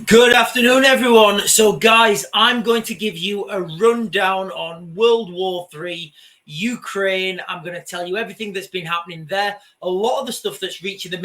Good afternoon, everyone. So, guys, I'm going to give you a rundown on World War III, Ukraine. I'm going to tell you everything that's been happening there. A lot of the stuff that's reaching the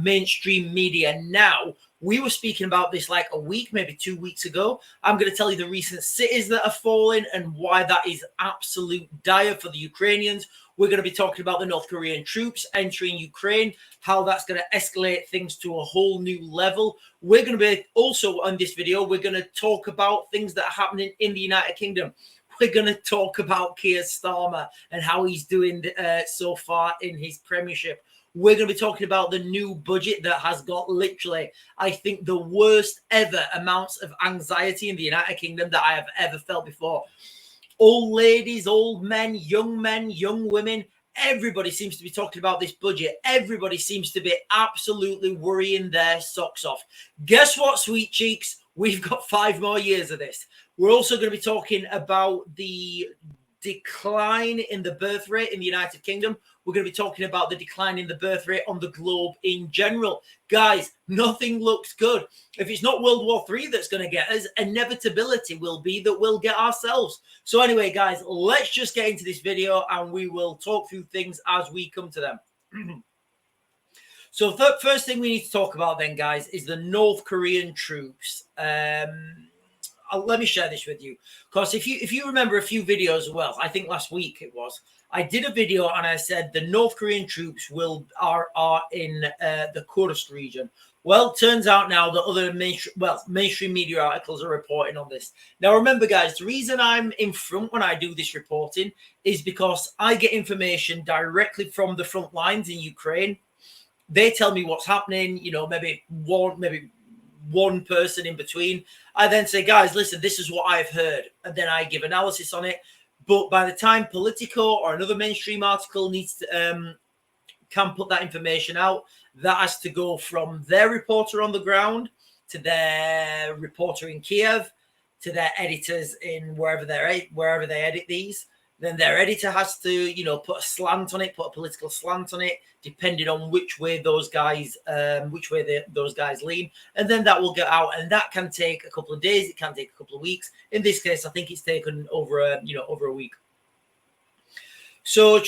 mainstream media now. We were speaking about this like a week, maybe 2 weeks ago. I'm going to tell you the recent cities that are falling and why that is absolute dire for the Ukrainians. We're going to be talking about the North Korean troops entering Ukraine, how that's going to escalate things to a whole new level. We're going to be also on this video, we're going to talk about things that are happening in the United Kingdom. We're going to talk about Keir Starmer and how he's doing so far in his premiership. We're going to be talking about the new budget that has got literally, I think, the worst ever amounts of anxiety in the United Kingdom that I have ever felt before. Old ladies, old men, young women, everybody seems to be talking about this budget. Everybody seems to be absolutely worrying their socks off. Guess what, sweet cheeks? We've got 5 more years of this. We're also going to be talking about the decline in the birth rate in the United Kingdom. We're going to be talking about the decline in the birth rate on the globe in general. Guys, nothing looks good. If it's not World War III that's going to get us, inevitability will be that we'll get ourselves. So anyway, guys, let's just get into this video and we will talk through things as we come to them. So first thing we need to talk about then, guys, is the North Korean troops. Let me share this with you, because if you remember a few videos, well, I think last week it was, I did a video and I said the North Korean troops are in the Kursk region. Well, turns out now that other mainstream media articles are reporting on this. Now, remember, guys, the reason I'm in front when I do this reporting is because I get information directly from the front lines in Ukraine. They tell me what's happening, maybe one person in between. I then say, guys, listen, this is what I've heard. And then I give analysis on it. But by the time Politico or another mainstream article needs to can put that information out, that has to go from their reporter on the ground to their reporter in Kiev to their editors in wherever they edit these. Then their editor has to, put a slant on it, put a political slant on it, depending on which way those guys lean, and then that will get out, and that can take a couple of days. It can take a couple of weeks. In this case, I think it's taken over a week. So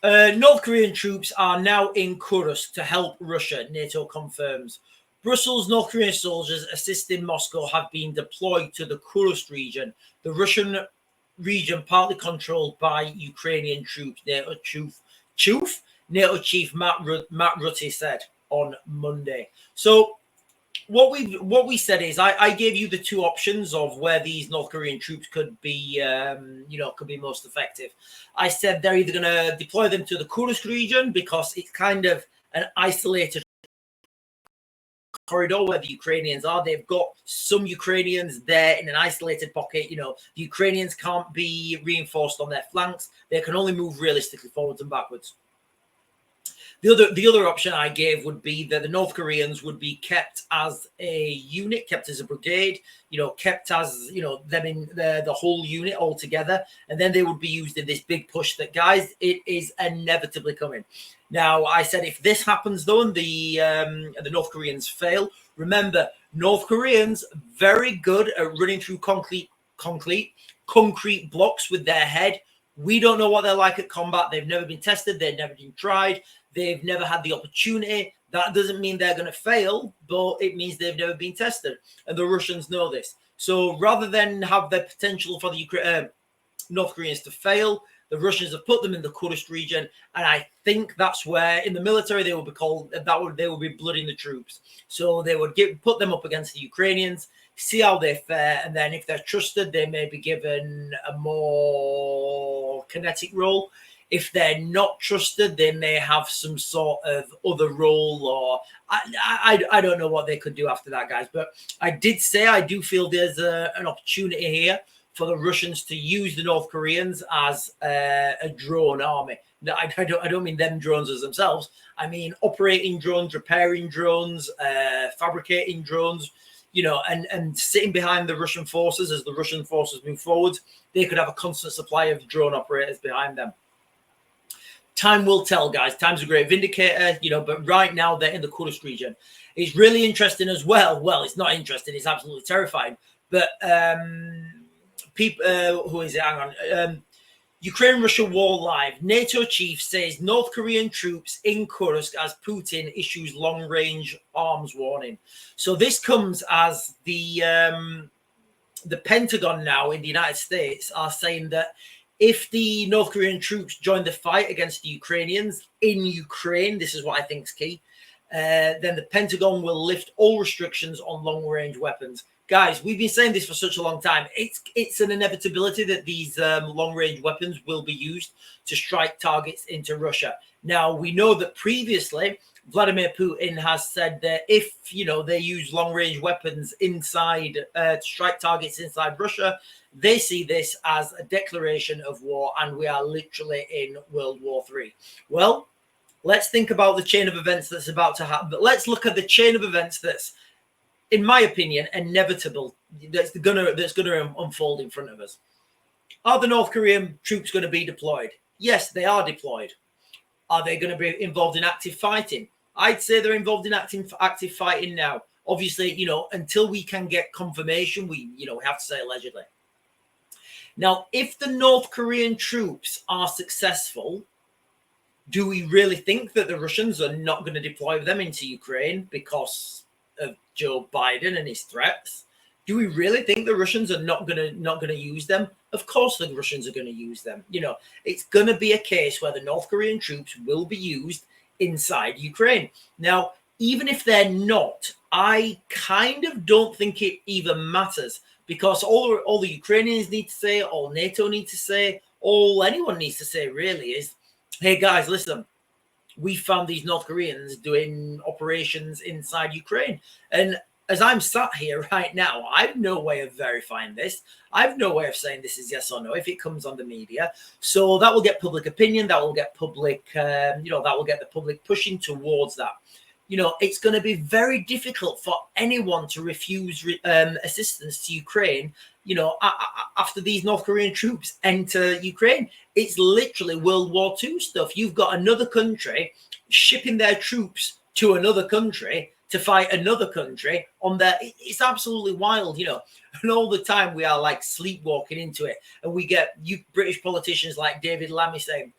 North Korean troops are now in Kursk to help Russia, NATO confirms. Brussels North Korean soldiers assisting Moscow have been deployed to the Kursk region. The Russian region partly controlled by Ukrainian troops, NATO chief Matt Rutte said on Monday. So what we said is I gave you the 2 options of where these North Korean troops could be most effective. I said they're either going to deploy them to the Kursk region because it's kind of an isolated corridor where the Ukrainians are. They've got some Ukrainians there in an isolated pocket. The Ukrainians can't be reinforced on their flanks. They can only move realistically forwards and backwards. The other option I gave would be that the North Koreans would be kept as a unit, kept as a brigade, kept as, them in the whole unit all together. And then they would be used in this big push that, guys, it is inevitably coming. Now, I said if this happens, though, and the North Koreans fail, remember, North Koreans very good at running through concrete blocks with their head. We don't know what they're like at combat. They've never been tested. They've never been tried. They've never had the opportunity. That doesn't mean they're going to fail, but it means they've never been tested. And the Russians know this. So rather than have the potential for the North Koreans to fail, the Russians have put them in the Kursk region. And I think that's where, in the military, they will be called, they will be blooding the troops. So they would put them up against the Ukrainians, see how they fare, and then if they're trusted, they may be given a more kinetic role. If they're not trusted, they may have some sort of other role, or I don't know what they could do after that, guys. But I did say I do feel there's an opportunity here for the Russians to use the North Koreans as a drone army. I don't mean them drones as themselves. I mean operating drones, repairing drones, fabricating drones. And sitting behind the Russian forces as the Russian forces move forward, they could have a constant supply of drone operators behind them. Time will tell, guys. Time's a great vindicator, you know, but right now they're in the Kursk region. It's really interesting as well. Well, it's not interesting. It's absolutely terrifying. But people, who is it? Hang on. Ukraine-Russia war live. NATO chief says North Korean troops in Kursk as Putin issues long-range arms warning. So this comes as the Pentagon now in the United States are saying that if the North Korean troops join the fight against the Ukrainians in Ukraine, this is what I think is key, then the Pentagon will lift all restrictions on long-range weapons. Guys, we've been saying this for such a long time. It's an inevitability that these long-range weapons will be used to strike targets into Russia. Now, we know that previously Vladimir Putin has said that if, you know, they use long-range weapons inside to strike targets inside Russia, they see this as a declaration of war, and we are literally in World War III. Well, let's think about the chain of events that's about to happen. But let's look at the chain of events that's, in my opinion, inevitable, that's gonna unfold in front of us. Are the North Korean troops going to be deployed? Yes, they are deployed. Are they going to be involved in active fighting? I'd say they're involved in active fighting now. Obviously, you know, until we can get confirmation, we have to say allegedly. Now, if the North Korean troops are successful, do we really think that the Russians are not going to deploy them into Ukraine because of Joe Biden and his threats? Do we really think the Russians are not going to use them? Of course the Russians are going to use them. You know, it's going to be a case where the North Korean troops will be used inside Ukraine. Now, even if they're not, I kind of don't think it even matters, because all the Ukrainians need to say, all NATO needs to say, all anyone needs to say really is, hey guys, listen, we found these North Koreans doing operations inside Ukraine. And as I'm sat here right now, I have no way of verifying this. I have no way of saying this is yes or no if it comes on the media. So that will get public opinion. That will get public, that will get the public pushing towards that. You know, it's going to be very difficult for anyone to refuse assistance to Ukraine, you know, after these North Korean troops enter Ukraine. It's literally World War II stuff. You've got another country shipping their troops to another country to fight another country on their, it's absolutely wild, you know. And all the time we are like sleepwalking into it. And we get you British politicians like David Lammy saying,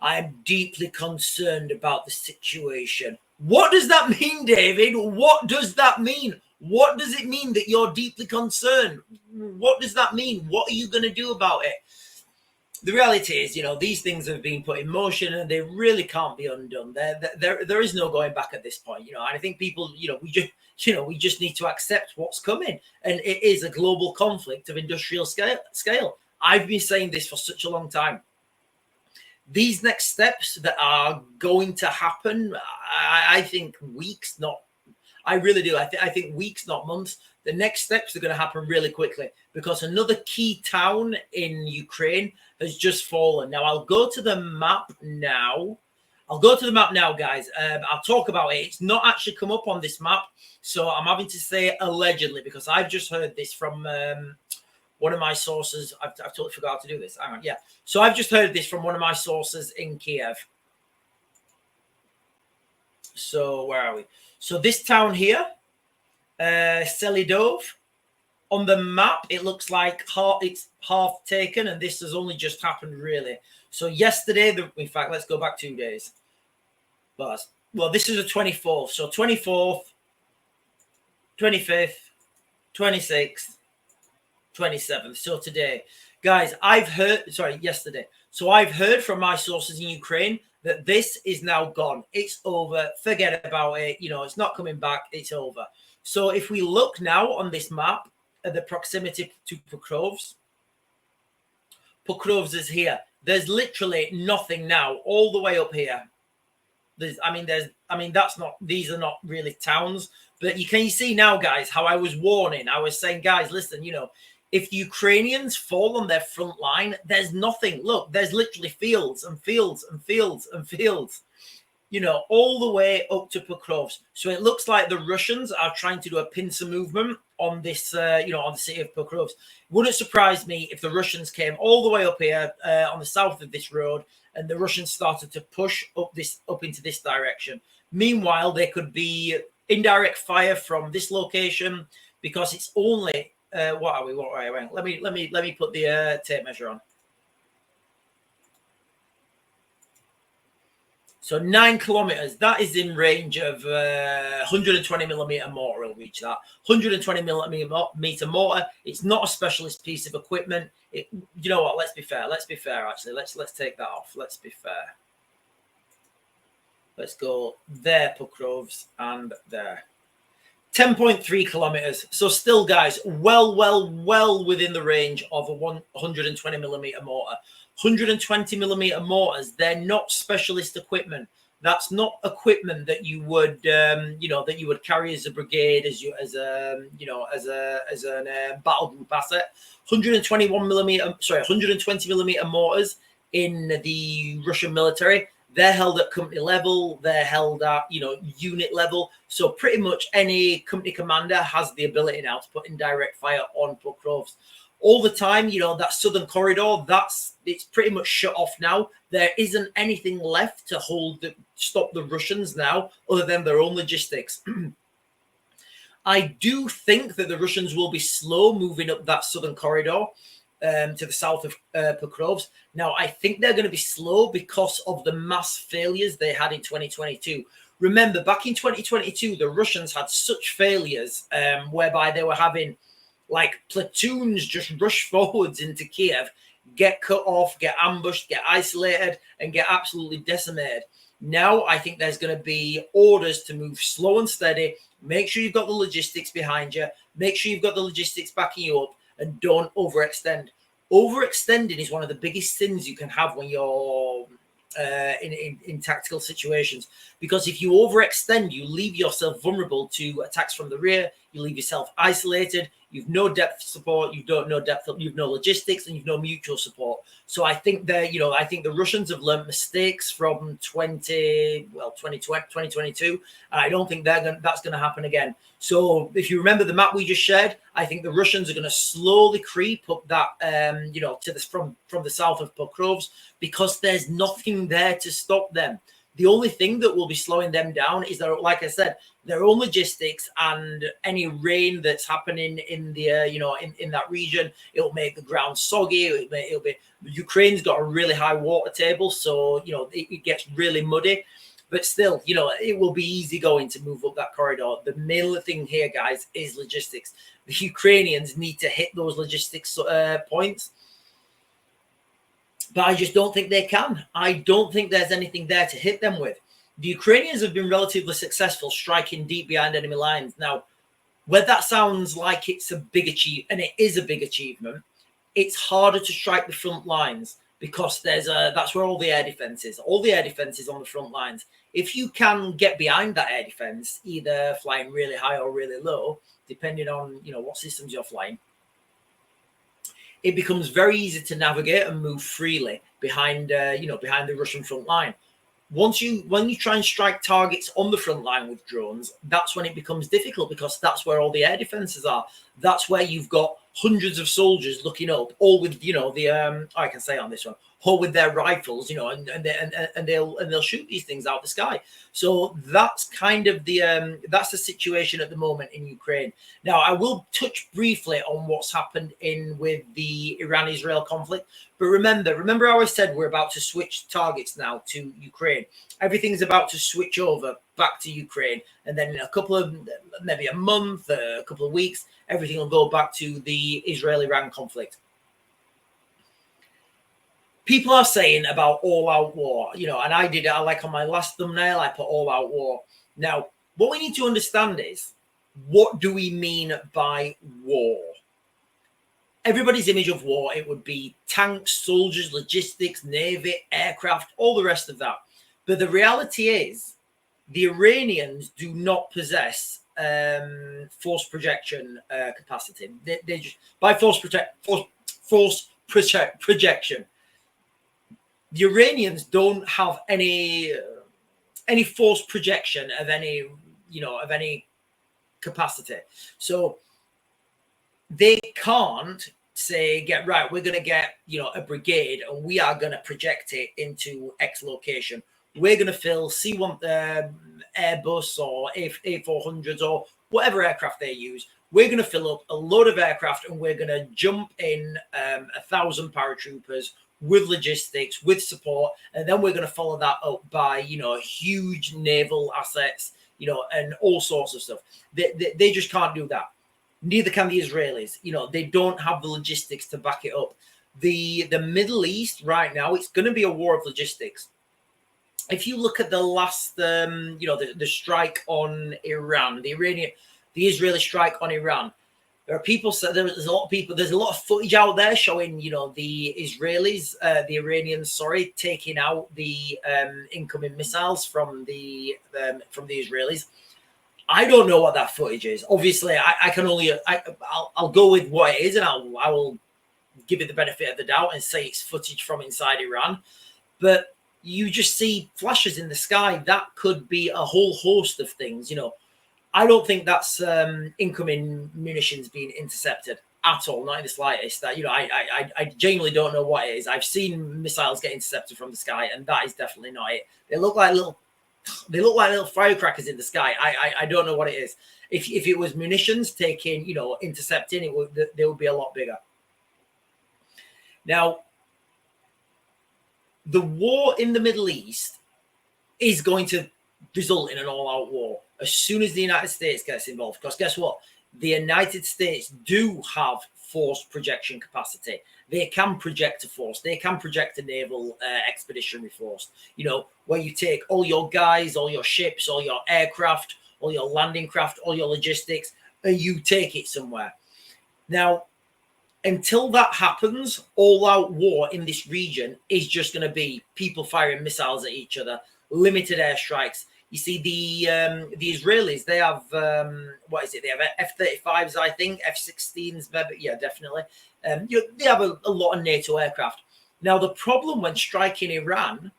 I'm deeply concerned about the situation. What does that mean, David? What does that mean? What does it mean that you're deeply concerned? What does that mean? What are you going to do about it? The reality is, you know, these things have been put in motion and they really can't be undone. There is no going back at this point, you know. And I think people, you know, we just need to accept what's coming. And it is a global conflict of industrial scale. I've been saying this for such a long time. These next steps that are going to happen, I think weeks, not, I really do. I think weeks, not months. The next steps are going to happen really quickly because another key town in Ukraine has just fallen. Now, I'll go to the map now. Guys. I'll talk about it. It's not actually come up on this map. So I'm having to say allegedly because I've just heard this from one of my sources. I've totally forgot to do this. Hang on. Yeah. So I've just heard this from one of my sources in Kiev. So where are we? So this town here, Selidov, on the map, it looks like it's half taken, and this has only just happened, really. So yesterday, in fact, let's go back 2 days. But, well, this is the 24th. So 24th, 25th, 26th, 27th. So today, guys, yesterday. So I've heard from my sources in Ukraine that this is now gone. It's over. Forget about it. You know, it's not coming back. It's over. So if we look now on this map at the proximity to Pokrovsk is here. There's literally nothing now all the way up here. These are not really towns, but you can see now, guys, how I was warning. I was saying, guys, listen, you know, if the Ukrainians fall on their front line, there's nothing. Look, there's literally fields and fields and fields and fields, you know, all the way up to Pokrovsk. So it looks like the Russians are trying to do a pincer movement on this, on the city of Pokrovsk. Wouldn't surprise me if the Russians came all the way up here on the south of this road and the Russians started to push up into this direction. Meanwhile, there could be indirect fire from this location because it's only what are we? Let me put the tape measure on. So 9 kilometers, that is in range of 120 millimeter mortar. Will reach that 120 millimeter mortar. It's not a specialist piece of equipment. You know what? Let's be fair. Actually, let's take that off. Let's be fair. Let's go there, Pokrovs, and there. 10.3 kilometers. So still, guys, well within the range of a 120 millimeter mortar. 120 millimeter mortars, they're not specialist equipment. That's not equipment that you would that you would carry as a brigade, as a battle group asset. 120 millimeter mortars in the Russian military, they're held at company level, they're held at unit level. So pretty much any company commander has the ability now to put indirect fire on Pokrovs. All the time, that southern corridor, it's pretty much shut off now. There isn't anything left to stop the Russians now, other than their own logistics. I do think that the Russians will be slow moving up that southern corridor to the south of Pokrovs. Now, I think they're going to be slow because of the mass failures they had in 2022. Remember, back in 2022, the Russians had such failures whereby they were having like platoons just rush forwards into Kiev, get cut off, get ambushed, get isolated, and get absolutely decimated. Now, I think there's going to be orders to move slow and steady. Make sure you've got the logistics behind you. Make sure you've got the logistics backing you up, and don't overextend. Overextending is one of the biggest sins you can have when you're in tactical situations, because if you overextend, you leave yourself vulnerable to attacks from the rear. You leave yourself isolated. You've no depth support. You've no logistics, and you've no mutual support. So I think I think the Russians have learned mistakes from 2022, and I don't think that's going to happen again. So if you remember the map we just shared, I think the Russians are going to slowly creep up that from the south of Pokrovs, because there's nothing there to stop them. The only thing that will be slowing them down is like I said, their own logistics, and any rain that's happening in the in that region. It'll make the ground soggy. It'll be Ukraine's got a really high water table, so it gets really muddy. But still, it will be easy going to move up that corridor. The main thing here, guys, is logistics. The Ukrainians need to hit those logistics points. But I just don't think they can. I don't think there's anything there to hit them with. The Ukrainians have been relatively successful striking deep behind enemy lines. Now, where that sounds like it's a big achievement, and it is a big achievement, it's harder to strike the front lines, because that's where all the air defense is. All the air defense is on the front lines. If you can get behind that air defense, either flying really high or really low, depending on what systems you're flying, it becomes very easy to navigate and move freely behind the Russian front line. When you try and strike targets on the front line with drones, that's when it becomes difficult, because that's where all the air defenses are. That's where you've got hundreds of soldiers looking up, all with I can say on this one, all with their rifles, and they'll shoot these things out the sky. So that's kind of that's the situation at the moment in Ukraine. Now, I will touch briefly on what's happened with the Iran-Israel conflict. But remember how I said we're about to switch targets now to Ukraine. Everything's about to switch over back to Ukraine, and then in a couple of, maybe a month, a couple of weeks, everything will go back to the Israel-Iran conflict. People are saying about all-out war, and I did it. Like on my last thumbnail, I put all-out war. Now, what we need to understand is, what do we mean by war? Everybody's image of war, it would be tanks, soldiers, logistics, navy, aircraft, all the rest of that. But the reality is, the Iranians do not possess force projection capacity. They just, by force projection, the Iranians don't have any force projection of any capacity. So they can't say, we're going to get, a brigade and we are going to project it into X location. We're going to fill C1 Airbus or A400s or whatever aircraft they use. We're going to fill up a load of aircraft and we're going to jump in 1,000 paratroopers with logistics, with support, and then we're going to follow that up by, huge naval assets, and all sorts of stuff. They just can't do that. Neither can the Israelis. They don't have the logistics to back it up. The Middle East right now, it's going to be a war of logistics. If you look at the last, the strike on Iran, the Israeli strike on Iran, there are people. There's a lot of people. There's a lot of footage out there showing, the Israelis, the Iranians, taking out the incoming missiles from the Israelis. I don't know what that footage is. Obviously, I can only I'll go with what it is, and I will give it the benefit of the doubt and say it's footage from inside Iran. But you just see flashes in the sky. That could be a whole host of things. I don't think that's incoming munitions being intercepted at all, not in the slightest. That I genuinely don't know what it is. I've seen missiles get intercepted from the sky, and that is definitely not it. They look like little firecrackers in the sky. I don't know what it is. If it was munitions taking, intercepting, they would be a lot bigger. Now, the war in the Middle East is going to result in an all-out war as soon as the United States gets involved. Because guess what? The United States do have force projection capacity. They can project a force. They can project a naval expeditionary force. Where you take all your guys, all your ships, all your aircraft, all your landing craft, all your logistics, and you take it somewhere. Now, until that happens, all-out war in this region is just going to be people firing missiles at each other, limited airstrikes. You see, the Israelis, they have, what is it? They have F-35s, I think, F-16s, maybe. Yeah, definitely. They have a lot of NATO aircraft. Now, the problem when striking Iran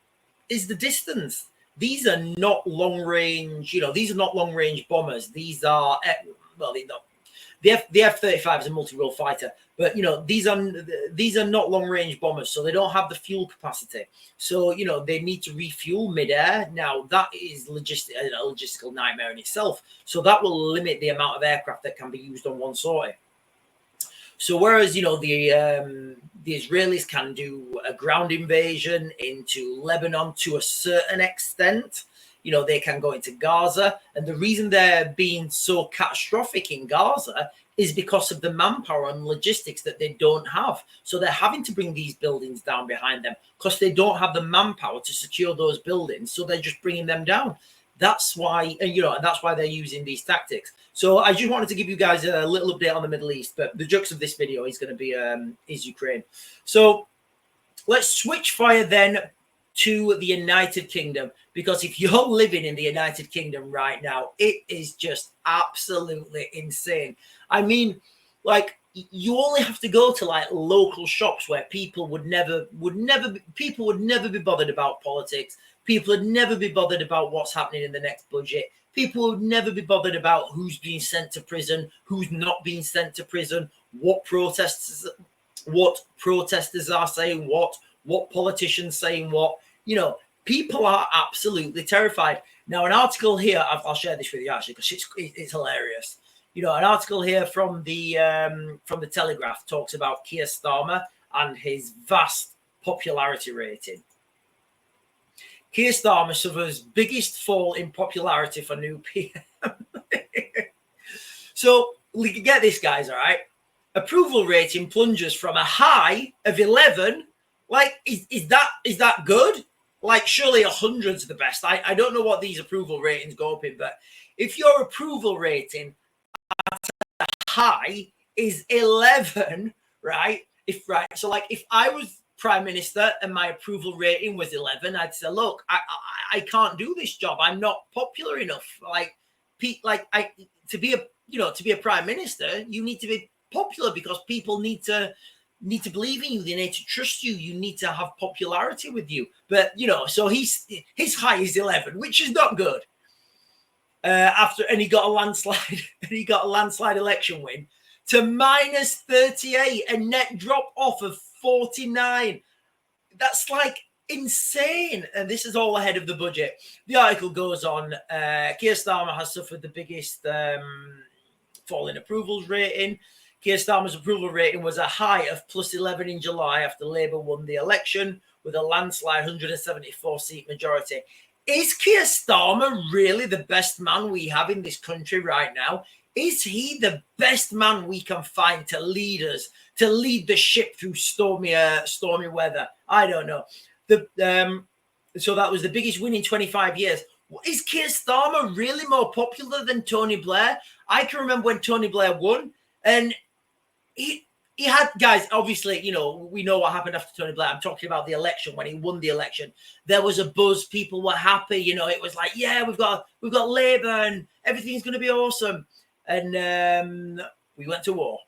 is the distance. These are not long-range, these are not long-range bombers. These are, the F-35 is a multi-role fighter, but these are not long-range bombers, so they don't have the fuel capacity. So they need to refuel mid-air. Now that is a logistical nightmare in itself. So that will limit the amount of aircraft that can be used on one sortie. So whereas the Israelis can do a ground invasion into Lebanon to a certain extent. They can go into Gaza. And the reason they're being so catastrophic in Gaza is because of the manpower and logistics that they don't have. So they're having to bring these buildings down behind them because they don't have the manpower to secure those buildings. So they're just bringing them down. That's why, that's why they're using these tactics. So I just wanted to give you guys a little update on the Middle East. But the crux of this video is going to be is Ukraine. So let's switch fire then to the United Kingdom, because if you're living in the United Kingdom right now, it is just absolutely insane. I mean, you only have to go to local shops where people would never be bothered about politics. People would never be bothered about what's happening in the next budget. People would never be bothered about who's being sent to prison, who's not being sent to prison, what protesters are saying what politicians saying what. People are absolutely terrified. Now, an article here, I'll share this with you actually because it's hilarious. An article here from the Telegraph talks about Keir Starmer and his vast popularity rating. Keir Starmer suffers biggest fall in popularity for new PM. So we can get this, guys, all right? Approval rating plunges from a high of 11. Is that good? Surely 100's the best. I don't know what these approval ratings go up in, but if your approval rating at a high is 11, right? If I was Prime Minister and my approval rating was 11, I'd say, look, I can't do this job. I'm not popular enough. To be a Prime Minister, you need to be popular because people need to believe in you. They need to trust you. You need to have popularity with you. But so his high is 11, which is not good. And he got a landslide. He got a landslide election win to minus 38, a net drop off of 49. That's like insane. And this is all ahead of the budget. The article goes on. Keir Starmer has suffered the biggest fall in approvals rating. Keir Starmer's approval rating was a high of +11 in July after Labour won the election with a landslide 174-seat majority. Is Keir Starmer really the best man we have in this country right now? Is he the best man we can find to lead us, to lead the ship through stormy weather? I don't know. So that was the biggest win in 25 years. Is Keir Starmer really more popular than Tony Blair? I can remember when Tony Blair won, and he had, guys, obviously, you know, we know what happened after Tony Blair. I'm talking about the election. When he won the election, there was a buzz. People were happy. You know, it was like, yeah, we've got Labour and everything's going to be awesome. And we went to war.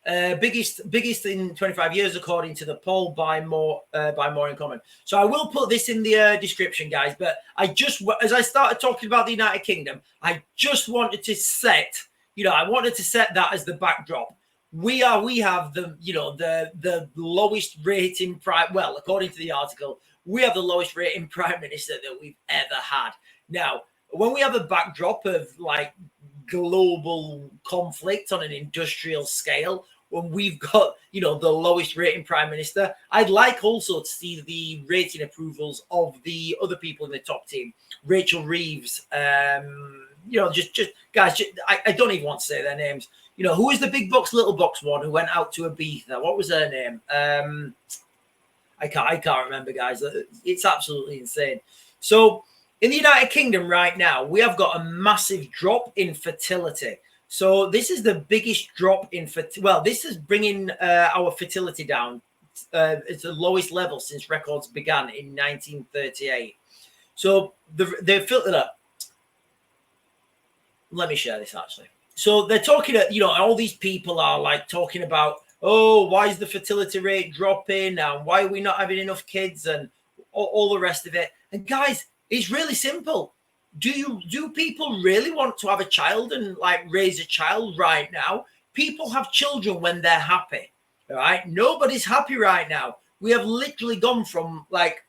Biggest in 25 years, according to the poll by more in common. So I will put this in the description, guys. But as I started talking about the United Kingdom, I just wanted to set, I wanted to set that as the backdrop. We have the lowest rating well, according to the article, we have the lowest rating prime minister that we've ever had. Now, when we have a backdrop of like global conflict on an industrial scale, when we've got, the lowest rating prime minister, I'd like also to see the rating approvals of the other people in the top team. Rachel Reeves, just guys, I don't even want to say their names. Who is the big box, little box one who went out to Ibiza? What was her name? I can't remember, guys. It's absolutely insane. So in the United Kingdom right now, we have got a massive drop in fertility. So this is the biggest drop in fertility. Well, this is bringing our fertility down. It's the lowest level since records began in 1938. So they filtered up. Let me share this actually. So they're talking, all these people are like talking about, oh, why is the fertility rate dropping? And why are we not having enough kids and all the rest of it? And guys, it's really simple. Do people really want to have a child and like raise a child right now? People have children when they're happy. All right. Nobody's happy right now. We have literally gone from like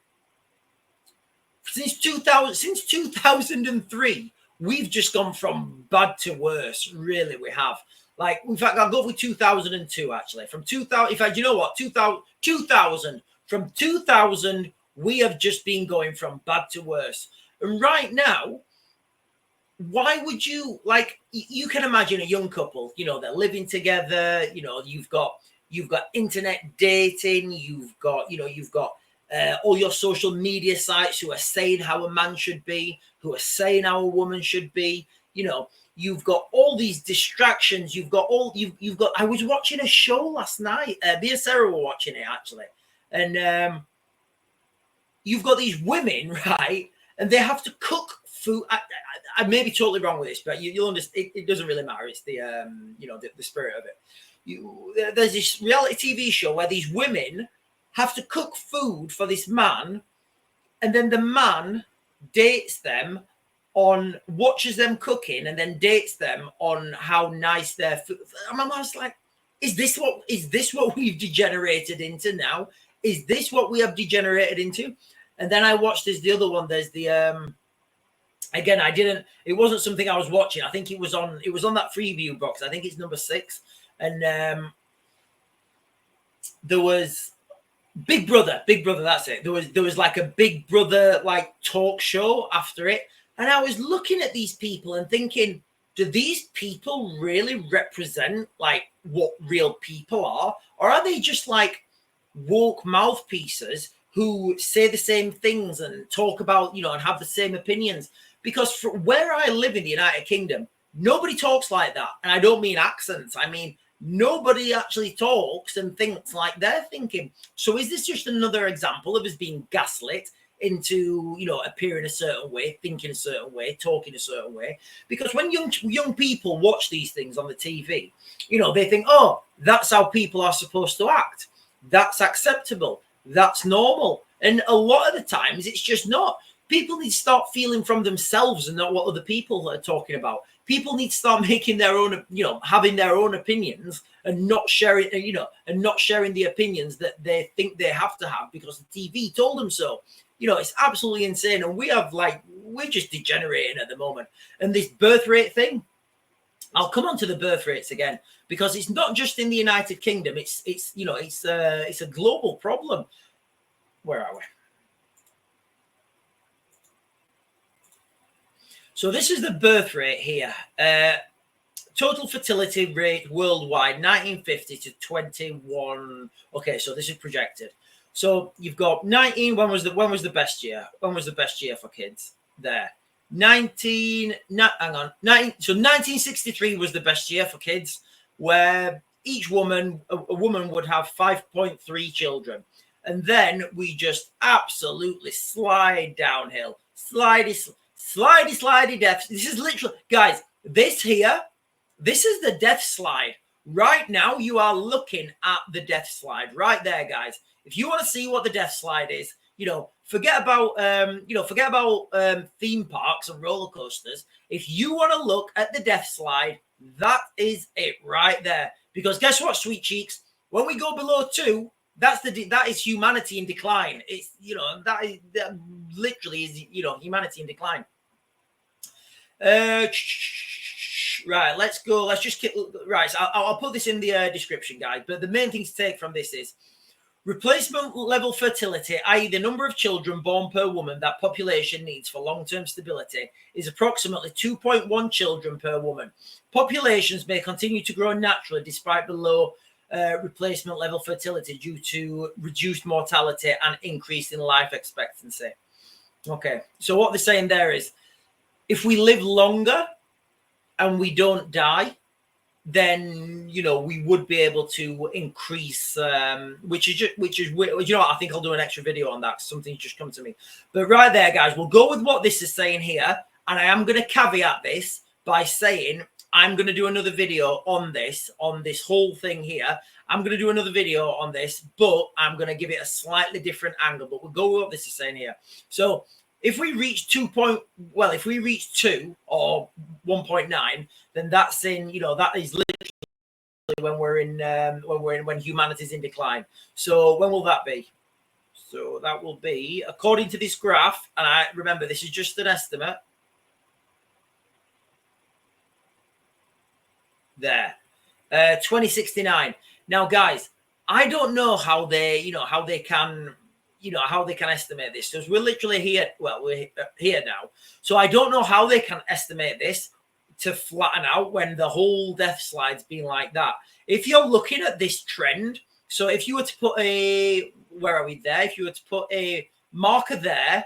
since 2003, we've just gone from bad to worse. Really, we have. Like, in fact, I'll go with 2002 actually. From 2000, in fact, you know what? 2000. From 2000, we have just been going from bad to worse. And right now, why would you you can imagine a young couple, they're living together, you've got internet dating, you've got all your social media sites who are saying how a man should be, who are saying how a woman should be, you've got all these distractions, you've got I was watching a show last night, me and Sarah were watching it actually, and you've got these women, right? And they have to cook food. I may be totally wrong with this, but you'll understand. It doesn't really matter. It's the the spirit of it. There's this reality TV show where these women have to cook food for this man, and then the man dates them watches them cooking, and then dates them on how nice their food. I'm almost like, is this what we've degenerated into now? Is this what we have degenerated into? And then I watched the other one. There's the again, it wasn't something I was watching. I think it was on that preview box. I think it's number 6. And there was Big Brother, that's it. There was like a Big Brother like talk show after it. And I was looking at these people and thinking, do these people really represent like what real people are? Or are they just like woke mouthpieces who say the same things and talk about, and have the same opinions? Because from where I live in the United Kingdom, nobody talks like that. And I don't mean accents. I mean, nobody actually talks and thinks like they're thinking. So is this just another example of us being gaslit into, appearing a certain way, thinking a certain way, talking a certain way? Because when young people watch these things on the TV, they think, oh, that's how people are supposed to act. That's acceptable. That's normal. And a lot of the times it's just not. People need to start feeling from themselves and not what other people are talking about. people need to start making their own, having their own opinions and not sharing, and not sharing the opinions that they think they have to have because the TV told them so. It's absolutely insane. And we're just degenerating at the moment. And this birth rate thing, I'll come on to the birth rates again, because it's not just in the United Kingdom. It's a global problem. Where are we? So this is the birth rate here. Total fertility rate worldwide, 1950 to 21. Okay, so this is projected. So you've got 19. When was the best year? When was the best year for kids? There. 1963 was the best year for kids, where each woman, a woman would have 5.3 children. And then we just absolutely slide downhill. Slidey death. This is literally, guys, this is the death slide. Right now, you are looking at the death slide right there, guys. If you want to see what the death slide is, forget about theme parks and roller coasters. If you want to look at the death slide, that is it right there. Because guess what, sweet cheeks? When we go below 2, that is humanity in decline. It's that literally is humanity in decline. Right, let's go. Let's just keep right. So I'll put this in the description, guys. But the main thing to take from this is replacement level fertility, i.e. the number of children born per woman that population needs for long-term stability, is approximately 2.1 children per woman. Populations may continue to grow naturally despite the low replacement level fertility due to reduced mortality and increase in life expectancy. Okay, so what they're saying there is, if we live longer and we don't die, then we would be able to increase, which is what I think I'll do an extra video on that. Something's just come to me. But right there, guys, we'll go with what this is saying here, and I am going to caveat this by saying I'm going to do another video on this whole thing here. I'm going to do another video on this, but I'm going to give it a slightly different angle. But we'll go with what this is saying here. So if we reach 2 or 1.9, then that's in, that is literally when humanity's in decline. So when will that be? So that will be, according to this graph, and I remember this is just an estimate. There, 2069. Now, guys, I don't know how they can estimate this, because we're literally here. Well, we're here now. So I don't know how they can estimate this to flatten out when the whole death slide's been like that. If you're looking at this trend, so if you were to put if you were to put a marker there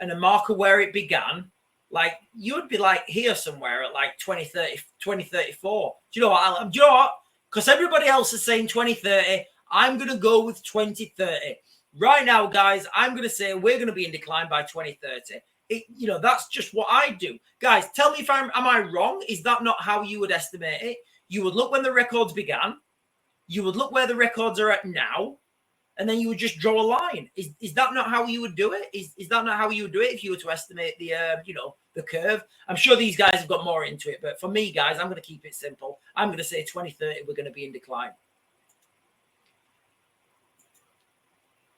and a marker where it began, like you'd be like here somewhere at like 2034. Do you know what? Because everybody else is saying 2030. I'm going to go with 2030. Right now, guys, I'm going to say we're going to be in decline by 2030. That's just what I do. Guys, tell me if am I wrong? Is that not how you would estimate it? You would look when the records began. You would look where the records are at now. And then you would just draw a line. Is that not how you would do it? Is that not how you would do it if you were to estimate the the curve? I'm sure these guys have got more into it, but for me, guys, I'm going to keep it simple. I'm going to say 2030, we're going to be in decline.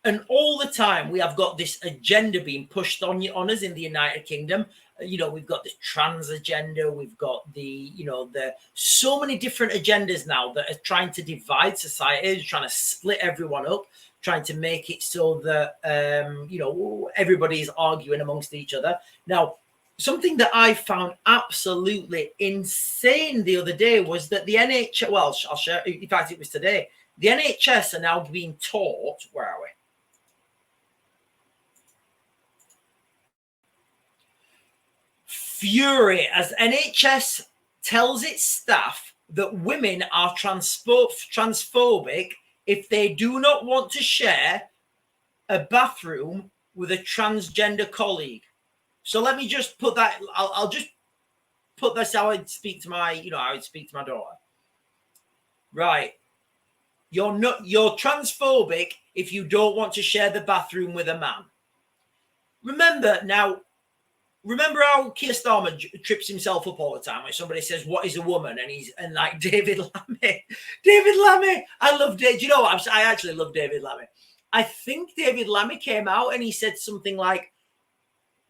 And all the time we have got this agenda being pushed on us in the United Kingdom. We've got the trans agenda. We've got the so many different agendas now that are trying to divide society, trying to split everyone up, trying to make it so that, everybody is arguing amongst each other. Now, something that I found absolutely insane the other day was that the NHS, well, I'll share, in fact, it was today, the NHS are now being taught, where are we? Fury as NHS tells its staff that women are transphobic if they do not want to share a bathroom with a transgender colleague. So let me just put that. I'll just put this how I'd speak to my, I would speak to my daughter. Right. You're transphobic if you don't want to share the bathroom with a man. Remember now, remember how Keir Starmer trips himself up all the time when somebody says, "What is a woman?" and like David Lammy. David Lammy. I love David. You know what? I actually love David Lammy. I think David Lammy came out and he said something like,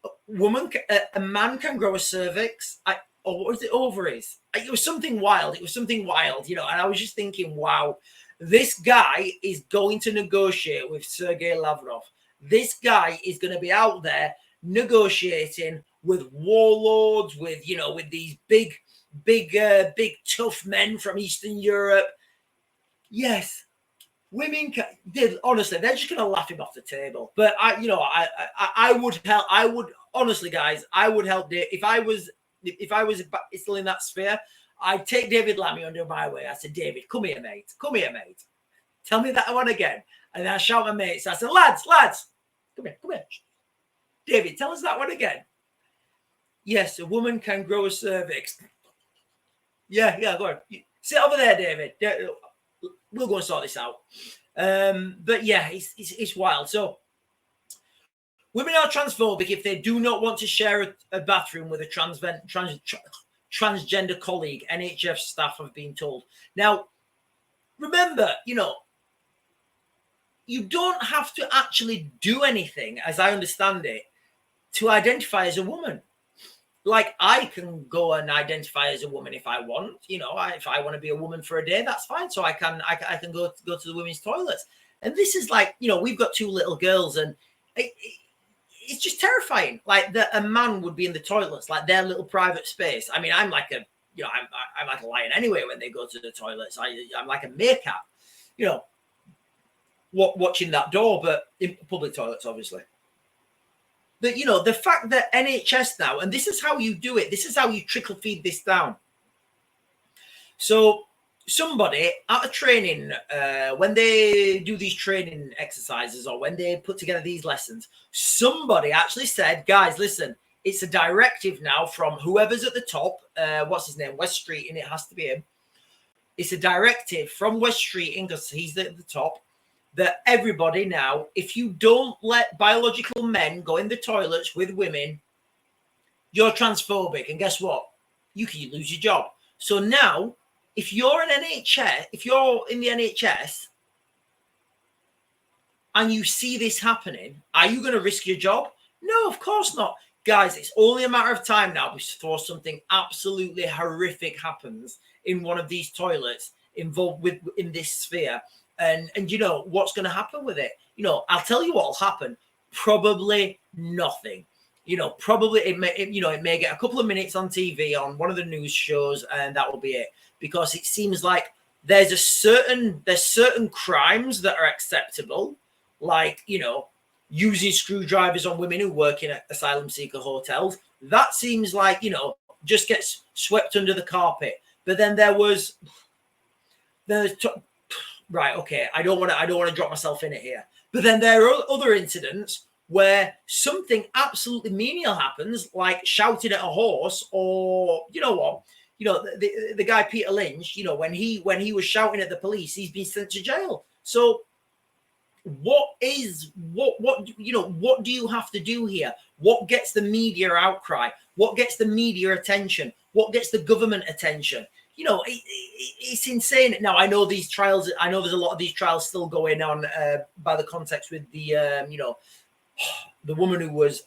a man can grow a cervix. Or was it ovaries? It was something wild. It was something wild, you know. And I was just thinking, wow, this guy is going to negotiate with Sergei Lavrov. This guy is going to be out there negotiating with warlords, with, you know, with these big tough men from Eastern Europe. Yes, women can, honestly, they're just going to laugh him off the table. But I would help. I would honestly, guys, I would help. If I was still in that sphere, I'd take David Lammy under my wing. I said, David, come here, mate. Come here, mate. Tell me that one again. And then I shout my mates. I said, lads, come here. David, tell us that one again. Yes, a woman can grow a cervix. Yeah, go on. Sit over there, David. We'll go and sort this out. But yeah, it's wild. So women are transphobic if they do not want to share a bathroom with a transgender colleague. NHS staff have been told. Now, remember, you know, you don't have to actually do anything, as I understand it, to identify as a woman. Like, I can go and identify as a woman if I want. You know, if I want to be a woman for a day, that's fine. So I can go to the women's toilets. And this is like, you know, we've got 2 little girls, and it's just terrifying. Like, that a man would be in the toilets, like their little private space. I mean, I'm like I'm like a lion anyway when they go to the toilets. I'm like a meerkat, you know, watching that door, but in public toilets, obviously. But, you know, the fact that NHS now, and this is how you do it, this is how you trickle feed this down. So somebody at a training, when they do these training exercises or when they put together these lessons, somebody actually said, guys, listen, it's a directive now from whoever's at the top, what's his name, West Street, and it has to be him. It's a directive from West Street, because he's at the top, that everybody now, if you don't let biological men go in the toilets with women, you're transphobic. And guess what? You can lose your job. So now, if you're in the NHS and you see this happening, are you going to risk your job? No, of course not. Guys, it's only a matter of time now before something absolutely horrific happens in one of these toilets involved in this sphere. And you know what's going to happen with it? You know, I'll tell you what will happen. Probably nothing. You know, probably it may get a couple of minutes on TV on one of the news shows, and that will be it. Because it seems like there's certain crimes that are acceptable, like, you know, using screwdrivers on women who work in asylum seeker hotels. That seems like, you know, just gets swept under the carpet. But then right, okay, I don't want to drop myself in it here. But then there are other incidents where something absolutely menial happens, like shouting at a horse, or, you know what, you know, the guy Peter Lynch, you know, when he was shouting at the police, he's been sent to jail. So what do you have to do here? What gets the media outcry? What gets the media attention? What gets the government attention? You know, it's insane. Now, I know there's a lot of these trials still going on by the context with the, the woman who was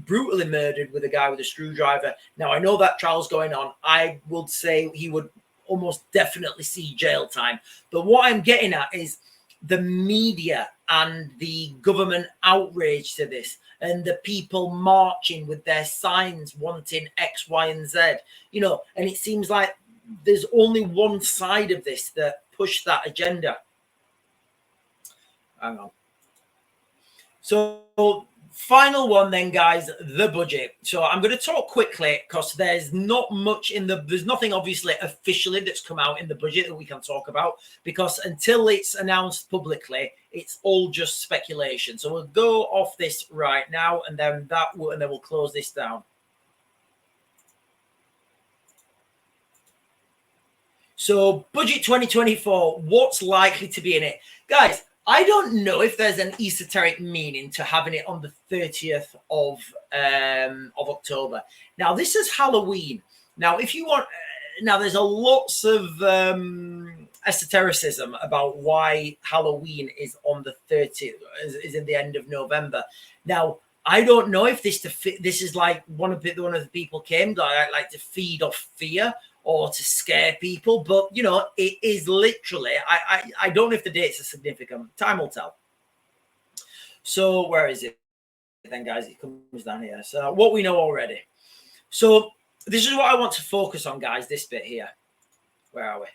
brutally murdered with a guy with a screwdriver. Now, I know that trial's going on. I would say he would almost definitely see jail time. But what I'm getting at is the media and the government outrage to this, and the people marching with their signs wanting X, Y, and Z, you know, and it seems like there's only one side of this that pushed that agenda. Hang on. So final one then, guys, the budget. So I'm going to talk quickly because there's not much there's nothing obviously officially that's come out in the budget that we can talk about, because until it's announced publicly, it's all just speculation. So we'll go off this right now, and then we'll close this down. So budget 2024, what's likely to be in it? Guys, I don't know if there's an esoteric meaning to having it on the 30th of October. Now, this is Halloween. Now, if you want, now there's a lots of esotericism about why Halloween is on the 30th, is in the end of November. Now, I don't know if this is like one of the people came like to feed off fear or to scare people, but you know, it is literally, I don't know if the dates are significant. Time will tell. So where is it then, guys? It comes down here. So what we know already. So this is what I want to focus on, guys, this bit here. Where are we?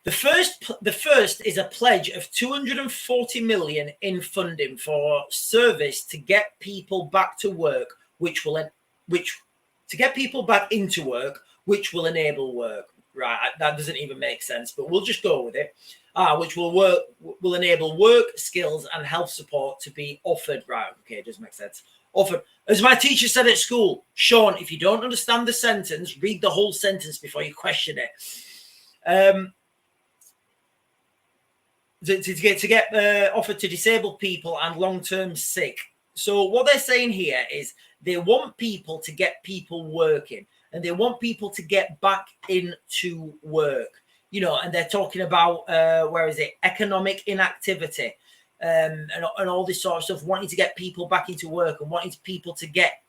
The first is a pledge of 240 million in funding for service to get people back to work, which to get people back into work, which will enable work. Right, that doesn't even make sense, but we'll just go with it. Which will enable work, skills, and health support to be offered. Right, okay, it does make sense. Offered, as my teacher said at school, Sean, if you don't understand the sentence, read the whole sentence before you question it. To get offered to disabled people and long-term sick. So what they're saying here is they want people to get people working, and they want people to get back into work, you know, and they're talking about, economic inactivity and all this sort of stuff, wanting to get people back into work and wanting people to get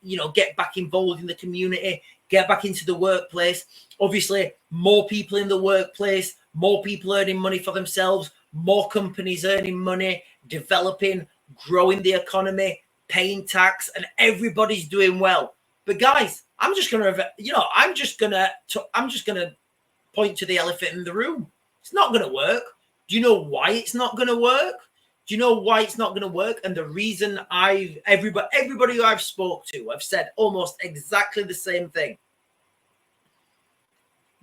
back involved in the community, get back into the workplace. Obviously, more people in the workplace, more people earning money for themselves, more companies earning money, developing, growing the economy, paying tax, and everybody's doing well. But guys, I'm just gonna point to the elephant in the room. It's not gonna work. Do you know why it's not gonna work? Do you know why it's not gonna work? And the reason everybody who I've spoke to, I've said almost exactly the same thing.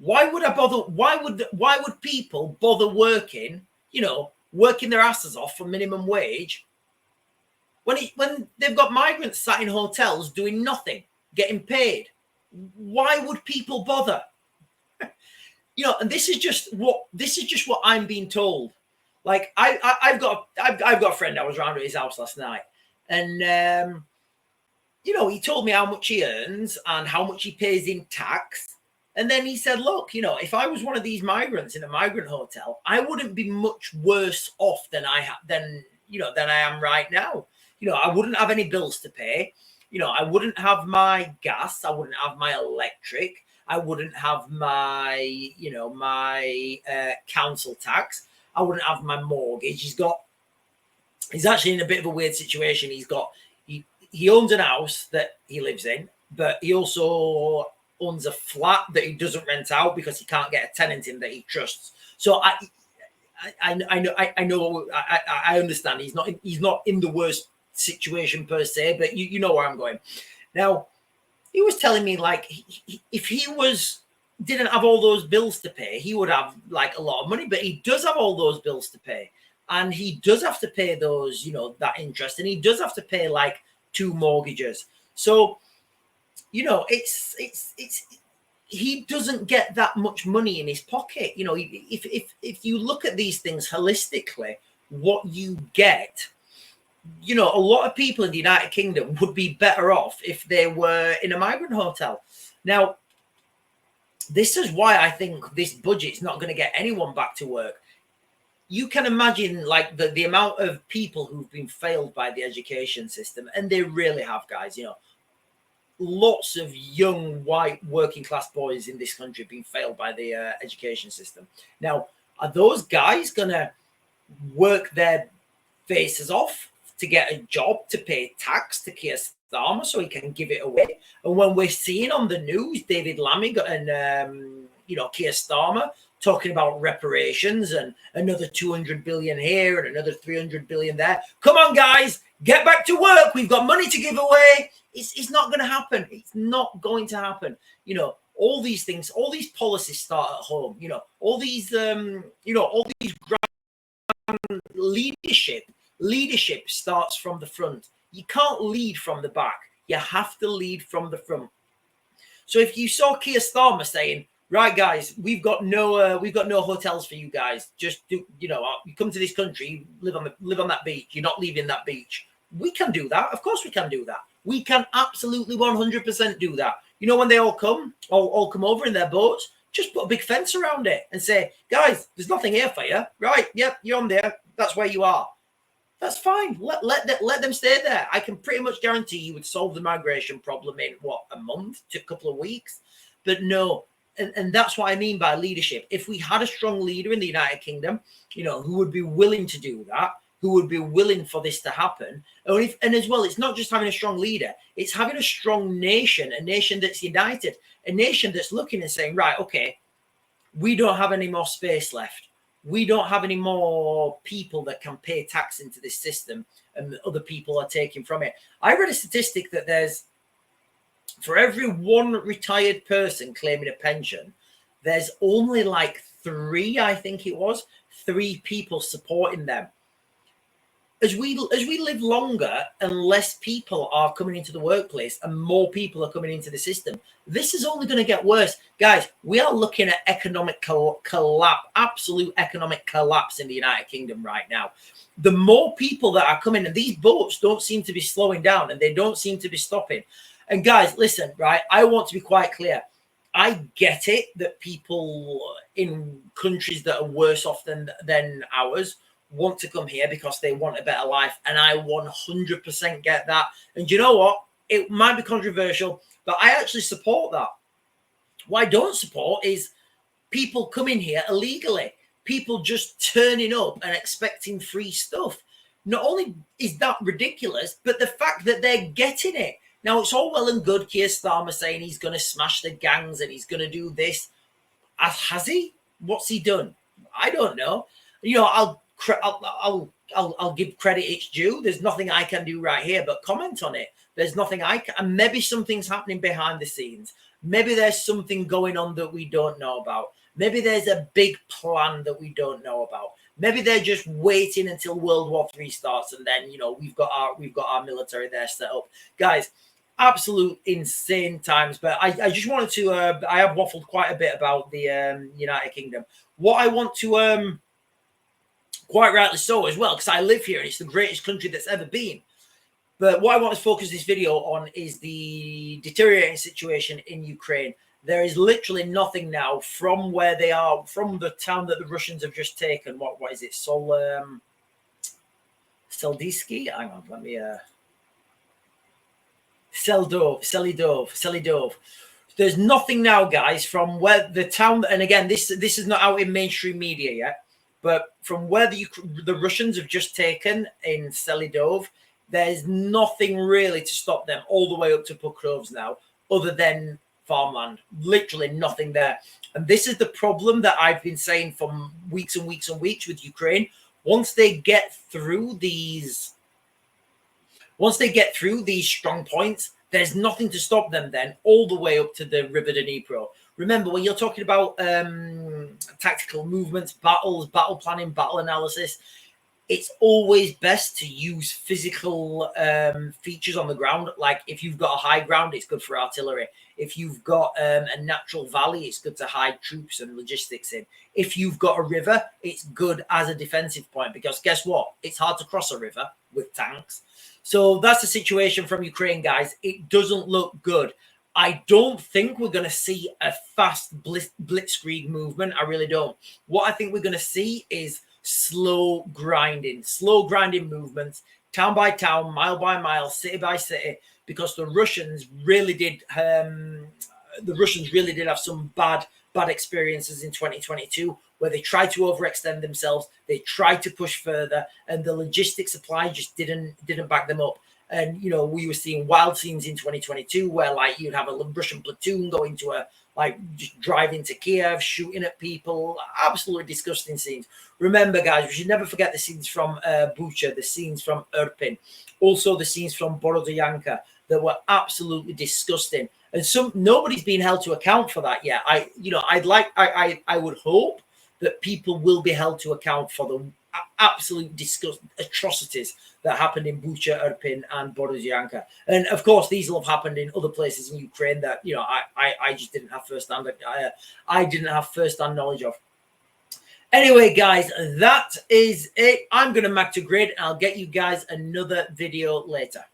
Why would I bother? Why would people bother working? You know, working their asses off for minimum wage when they've got migrants sat in hotels doing nothing, getting paid. Why would people bother? You know, and this is just what I'm being told. Like I've got a friend. I was around at his house last night, and you know, he told me how much he earns and how much he pays in tax. And then he said, look, you know, if I was one of these migrants in a migrant hotel, I wouldn't be much worse off than I am right now. You know, I wouldn't have any bills to pay. You know, I wouldn't have my gas. I wouldn't have my electric. I wouldn't have my council tax. I wouldn't have my mortgage. He's actually in a bit of a weird situation. He owns an house that he lives in, but he also owns a flat that he doesn't rent out because he can't get a tenant in that he trusts. So I understand he's not in the worst situation per se, but you know where I'm going. Now, he was telling me, like, if he didn't have all those bills to pay, he would have like a lot of money, but he does have all those bills to pay, and he does have to pay those, you know, that interest, and he does have to pay like 2 mortgages. So, you know, it's he doesn't get that much money in his pocket. You know, if you look at these things holistically, what you get, you know, a lot of people in the United Kingdom would be better off if they were in a migrant hotel. Now, this is why I think this budget's not going to get anyone back to work. You can imagine like the amount of people who've been failed by the education system, and they really have, guys. You know, lots of young white working class boys in this country being failed by the education system. Now, are those guys gonna work their faces off to get a job, to pay tax to Keir Starmer so he can give it away? And when we're seeing on the news David Lammy and Keir Starmer talking about reparations and another 200 billion here and another 300 billion there, come on guys, get back to work, we've got money to give away. It's not going to happen. It's not going to happen. You know, all these things, all these policies start at home. You know, all these grand leadership starts from the front. You can't lead from the back. You have to lead from the front. So if you saw Keir Starmer saying, right, guys, we've got no hotels for you guys. Just do, you come to this country, live on that beach. You're not leaving that beach. We can do that. Of course, we can do that. We can absolutely 100% do that. When they all come over in their boats, just put a big fence around it and say, guys, there's nothing here for you. Right? Yep, you're on there. That's where you are. That's fine. Let them stay there. I can pretty much guarantee you would solve the migration problem in a month to a couple of weeks. But no, and that's what I mean by leadership. If we had a strong leader in the United Kingdom, who would be willing to do that, who would be willing for this to happen, and as well, it's not just having a strong leader, it's having a strong nation, a nation that's united, a nation that's looking and saying, right, okay, we don't have any more space left. We don't have any more people that can pay tax into this system and other people are taking from it. I read a statistic that there's, for every one retired person claiming a pension, there's only like three people supporting them. As we live longer and less people are coming into the workplace and more people are coming into the system, this is only going to get worse. Guys, we are looking at economic collapse, absolute economic collapse in the United Kingdom right now. The more people that are coming, and these boats don't seem to be slowing down and they don't seem to be stopping. And guys, listen, right, I want to be quite clear. I get it that people in countries that are worse off than ours want to come here because they want a better life, and I 100% get that. And you know what, it might be controversial, but I actually support that. What I don't support is people coming here illegally, people just turning up and expecting free stuff. Not only is that ridiculous, but the fact that they're getting it. Now, it's all well and good Keir Starmer saying he's going to smash the gangs and he's going to do this. Has he? What's he done? I don't know. I'll give credit it's due. There's nothing I can do right here but comment on it. There's nothing I can. And maybe something's happening behind the scenes. Maybe there's something going on that we don't know about. Maybe there's a big plan that we don't know about. Maybe they're just waiting until World War III starts, and then we've got our military there set up. Guys, absolute insane times. But I just wanted to. I have waffled quite a bit about the United Kingdom. What I want to quite rightly so as well, because I live here and it's the greatest country that's ever been. But what I want to focus this video on is the deteriorating situation in Ukraine. There is literally nothing now from where they are, from the town that the Russians have just taken. What is it? Seldisky? Hang on, let me... Selidov. There's nothing now, guys, from where the town... And again, this is not out in mainstream media yet. But from where the Russians have just taken in Selidov, there's nothing really to stop them all the way up to Pokrovs now, other than farmland. Literally nothing there. And this is the problem that I've been saying for weeks and weeks and weeks with Ukraine. Once they get through these strong points, there's nothing to stop them then all the way up to the River Dnipro. Remember, when you're talking about tactical movements, battles, battle planning, battle analysis, it's always best to use physical features on the ground. Like if you've got a high ground, it's good for artillery. If you've got a natural valley, it's good to hide troops and logistics in. If you've got a river, it's good as a defensive point, because guess what? It's hard to cross a river with tanks. So that's the situation from Ukraine, guys. It doesn't look good. I don't think we're going to see a fast blitzkrieg movement. I really don't. What I think we're going to see is slow grinding movements, town by town, mile by mile, city by city, because the Russians really did have some bad experiences in 2022 where they tried to overextend themselves, they tried to push further, and the logistics supply just didn't back them up. And we were seeing wild scenes in 2022 where you'd have a Russian platoon going to just driving to Kiev, shooting at people. Absolutely disgusting scenes. Remember, guys, we should never forget the scenes from Bucha, the scenes from Irpin, also the scenes from Borodyanka that were absolutely disgusting. And nobody's been held to account for that yet. I would hope that people will be held to account for the absolute atrocities that happened in Bucha, Irpin, and Borodyanka. And of course, these will have happened in other places in Ukraine that, you know, I just didn't have I didn't have first-hand knowledge of. Anyway, guys, that is it. I'm going to back to grid, and I'll get you guys another video later.